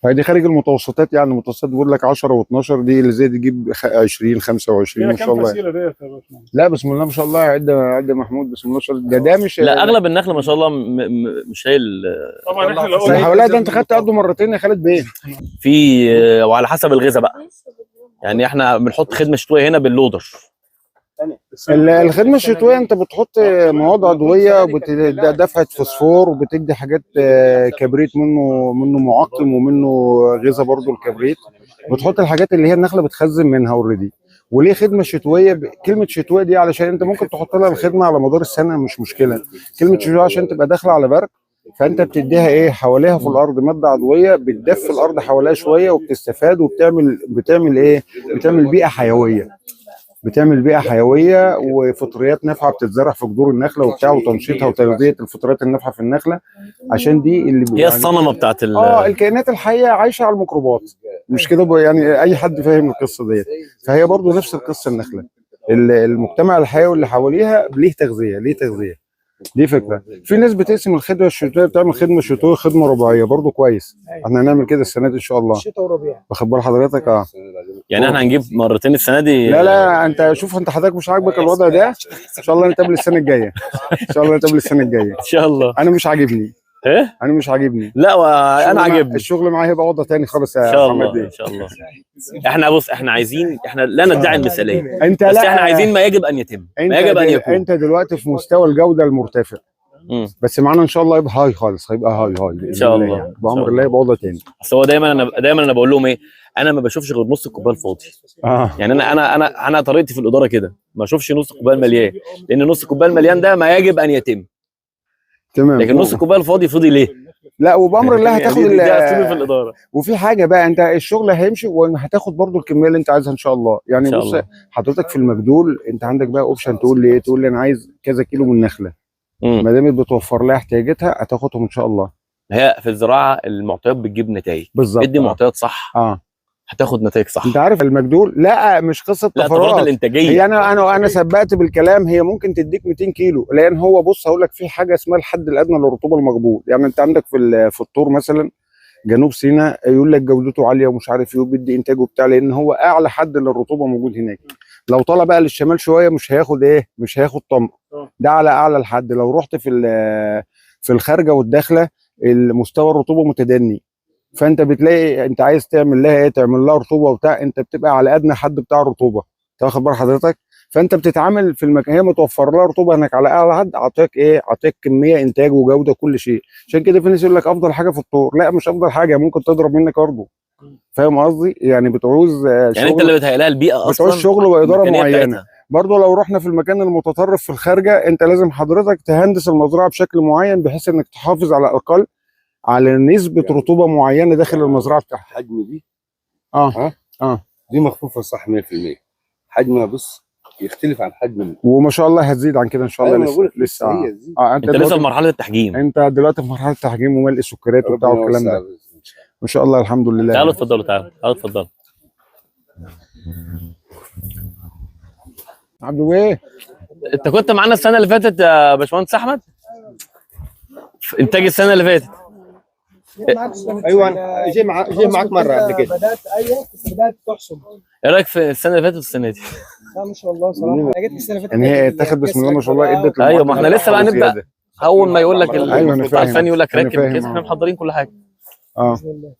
فدي خارج المتوسطات، يعني المتوسطات بيقول لك 10 و12، دي اللي زي دي تجيب 20 25 ما شاء الله. فصيله ديت يا باشمهندس؟ لا بسم الله ما شاء الله، عد محمود بسم الله ما شاء الله. ده مش لا اغلب النخل ما شاء الله مش هي طبعا احنا لو اللي حواليها ده انت خدت قده مرتين يا خالد بيه. في وعلى حسب الغذاء بقى. يعني احنا بنحط خدمه شتويه هنا باللودر. الخدمه الشتويه انت بتحط مواد عضويه، دفعه فوسفور، وبتدي حاجات كبريت، منه معقم ومنه غذاء برضو الكبريت. بتحط الحاجات اللي هي النخله بتخزن منها اوريدي. وليه خدمه شتويه؟ كلمه شتويه دي علشان انت ممكن تحط لها الخدمه على مدار السنه مش مشكله. كلمه شتويه عشان تبقى داخله على برد، فانت بتديها ايه حواليها في الارض ماده عضويه بتدفي الارض حواليها شويه وبتستفاد بتعمل ايه؟ بتعمل بيئه حيويه. وفطريات نافعه بتتزرع في جذور النخله وبتاع، وتنشيطها وتغذيه الفطريات النافعه في النخله، عشان دي اللي هي يعني الصنمه بتاعت الكائنات الحيه عايشه على الميكروبات، مش كده يعني اي حد فاهم القصه ديت. فهي برضو نفس القصه النخله، المجتمع الحيوي اللي حواليها ليه تغذيه. دي فكره. في ناس بتقسم الخدمه الشتويه، بتعمل خدمه شتويه خدمه رباعيه برضو كويس. احنا هنعمل كده السنه دي ان شاء الله، شتاء وربيع. واخد بال حضرتك؟ يعني احنا هنجيب مرتين السنه دي. لا انت شوف، انت حضرتك مش عاجبك الوضع ده، ان شاء الله نتقابل السنه الجايه. ان شاء الله. انا مش عاجبني. لا وانا عاجبني. الشغل معايا هيبقى وضع تاني خالص يا محمد. ان شاء الله. احنا عايزين، احنا لا ندعي المثاليه، بس لا احنا عايزين ما يجب ان يتم، ما يجب ان يكون. انت دلوقتي في مستوى الجوده المرتفع. بس معانا ان شاء الله يبقى هاي خالص، هيبقى هاي ان شاء الله بامر الله، يبقى وضع تاني. بس هو دايما انا بقول لهم ايه، انا ما بشوفش غير نص الكوبايه الفاضي. يعني انا طريقتي في الاداره كده، ما اشوفش نص الكوبايه المليان، لان نص الكوبايه المليان ده ما يجب ان يتم. تمام. لكن نص الكوبايه الفاضي فاضي ليه؟ لا وبامر الله هتاخد دي في الاداره. وفي حاجه بقى، انت الشغل هيمشي وهتاخد برضو الكميه اللي انت عايزها ان شاء الله. يعني بص حضرتك في المجدول انت عندك بقى اوبشن، تقول لي ايه؟ تقول لي انا عايز كذا كيلو من النخله، ما دام بتوفر لها احتياجاتها هتاخدهم ان شاء الله. هي في الزراعه المعطيات بتجيب نتائج بالظبط. ادي معطيات صح هتاخد نتائج صح. انت عارف المجدول لا مش قصه تفرغات الانتاجيه. هي انا سبقت بالكلام، هي ممكن تديك 200 كيلو، لان هو بص هقول لك في حاجه اسمها الحد الادنى للرطوبه المقبول. يعني انت عندك في الطور مثلا جنوب سيناء يقول لك جودته عاليه ومش عارف ايه وبيدي انتاجه بتاع، لان هو اعلى حد للرطوبه موجود هناك. لو طلع بقى للشمال شويه مش هياخد طمر، ده على اعلى الحد. لو رحت في الخارجه والداخله المستوى الرطوبه متدني، فانت بتلاقي انت عايز تعمل لها ايه؟ تعمل لها رطوبه وبتاع، انت بتبقى على ادنى حد بتاع الرطوبه، انت واخد بال حضرتك؟ فانت بتتعامل في المكان، هي متوفر لها رطوبه هناك على اعلى حد، اعطيك كميه انتاج وجوده كل شيء. عشان كده في ناس يقول لك افضل حاجه في الطور، لا مش افضل حاجه، ممكن تضرب منك برضه. فاهم قصدي؟ يعني بتعوز يعني انت اللي بتهيئ لها البيئه اصلا، بتعوز شغل واداره معينه. برضه لو رحنا في المكان المتطرف في الخارجه، انت لازم حضرتك تهندس المزرعه بشكل معين بحيث انك تحافظ على الاقل على نسبه رطوبه معينه داخل المزرعه بتاعتك. حجم دي دي مخفوفه صح 100%. حجمها بص يختلف عن حجم، وما شاء الله هتزيد عن كده ان شاء الله. لسه انت لسه في مرحله التحجيم. انت دلوقتي في مرحله التحجيم وملء السكريات وبتاع والكلام ده ما شاء الله الحمد لله. تعالوا اتفضلوا. عبدو ايه؟ انت كنت معانا السنه اللي فاتت يا باشمهندس احمد؟ انتاج السنه اللي فاتت. ايوه جه معاك مره قبل كده. بدات تحصد. ايه رايك في السنه اللي فاتت والسنه دي؟ لا ما شاء الله صراحه انا جيت السنه اللي فاتت يعني هي اتاخد بسم الله ما شاء الله ادت. ايوه ما احنا لسه بقى نبدا. اول ما يقول لك الفني يقول لك راكب كده احنا محضرين كل حاجه. باذن الله.